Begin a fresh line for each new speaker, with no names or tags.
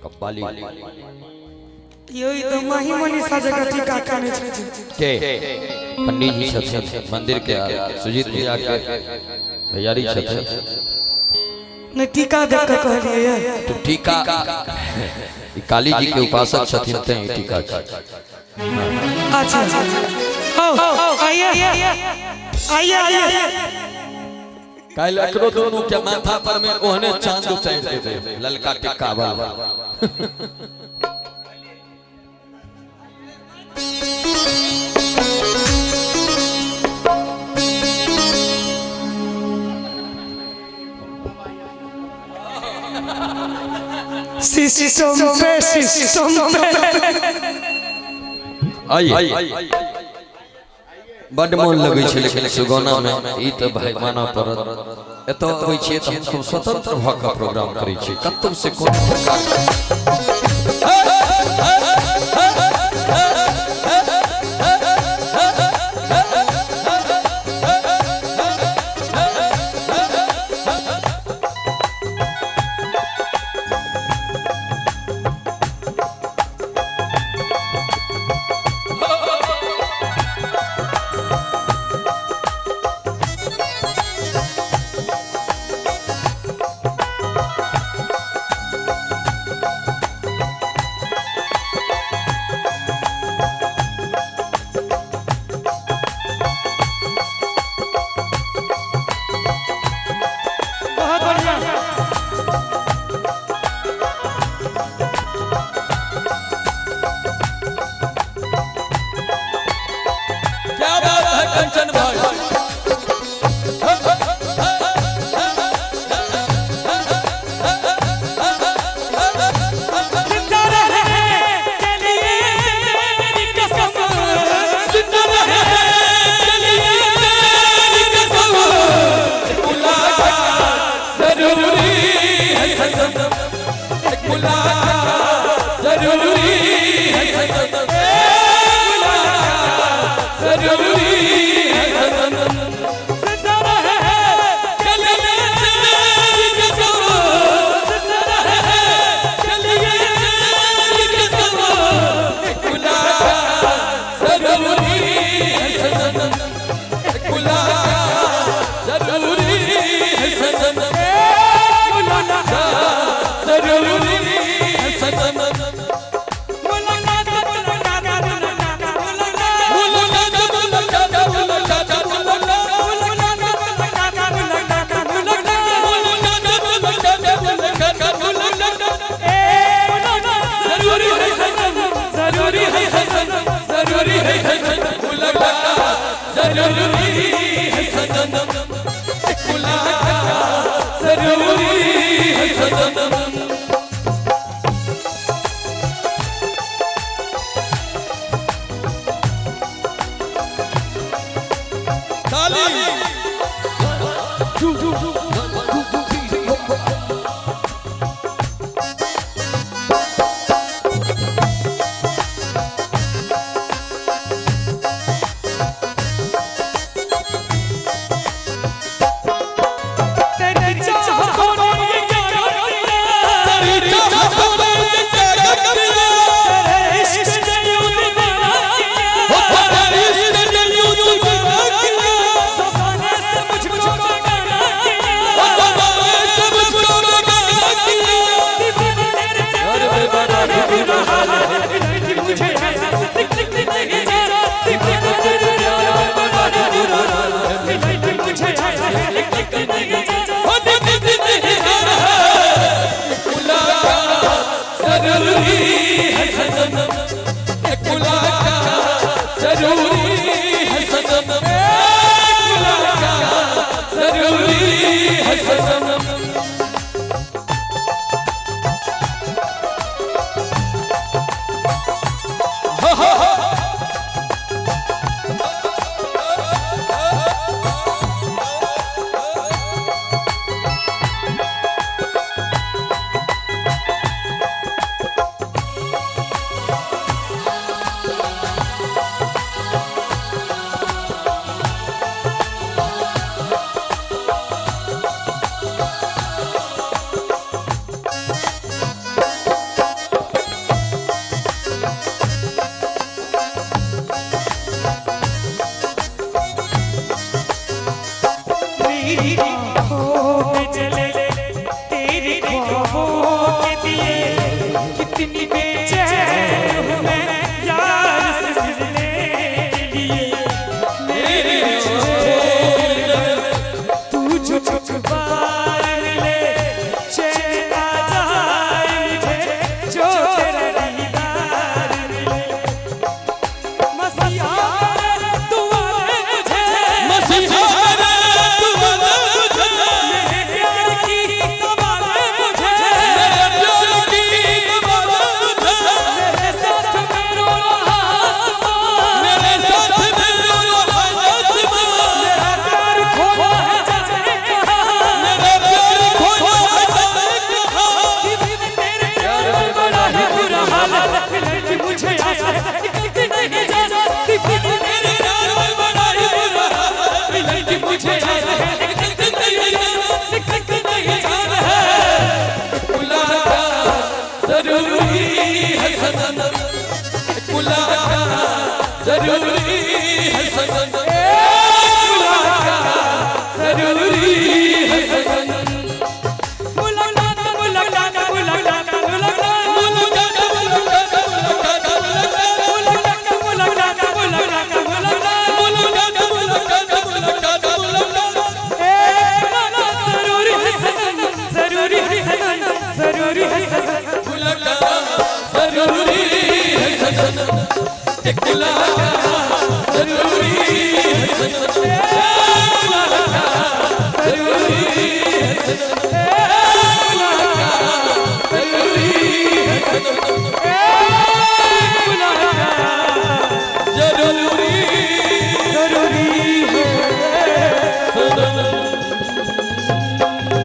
कब्बाली
यही तो माही मनी साजे का टीका काने
के पंडित जी छथि मंदिर के सुजीत भैया के भैयारी छथि
ने टीका देख के कहलिए
तो टीका काली जी के उपासक छथि ते टीका
अच्छा आओ आइए आइए
काल एकरो दोनों के माथा पर में ओहने चांद उतार देबे ललका टिक्का वाला
सिस्टम
आइए बड़ मन लगे छे लेकिन सुगौना में ई त भाई माना परत एतो होय छे त हम सब स्वतंत्र भ के प्रोग्राम करै छी कतौ से कोन प्रकार
इतनी बेचैन हूँ मैं यार से मिलने के लिए मेरे तू जो छुपाए ले चैन आ जाए मुझे जो तेरा दीदार मिले मसीहा तू आए मुझे
मसीहा तू आए मुझे
मेरे प्यार की कमाल मुझे
मेरे प्यार की कमाल मुझे
मेरे साथ में रो रहा आसमां
मेरे साथ में रो रहा आसमां
मेरा प्यार खोया है जाने कहाँ
मेरा प्यार खोया है जाने कहाँ
तेरे प्यार में बड़ा ही बुरा हाल है कि मुझे आशा निकलती नहीं जाती
मेरे प्यार में बड़ा ही बुरा हाल है कि मुझे आशा निकलती नहीं जाती मुलाकात जरूरी है सनम मुलाकात जरूरी है सनम मुलाकात जरूरी है सनम
मुलाकात मुलाकात मुलाकात जरूरी है
जरूरी है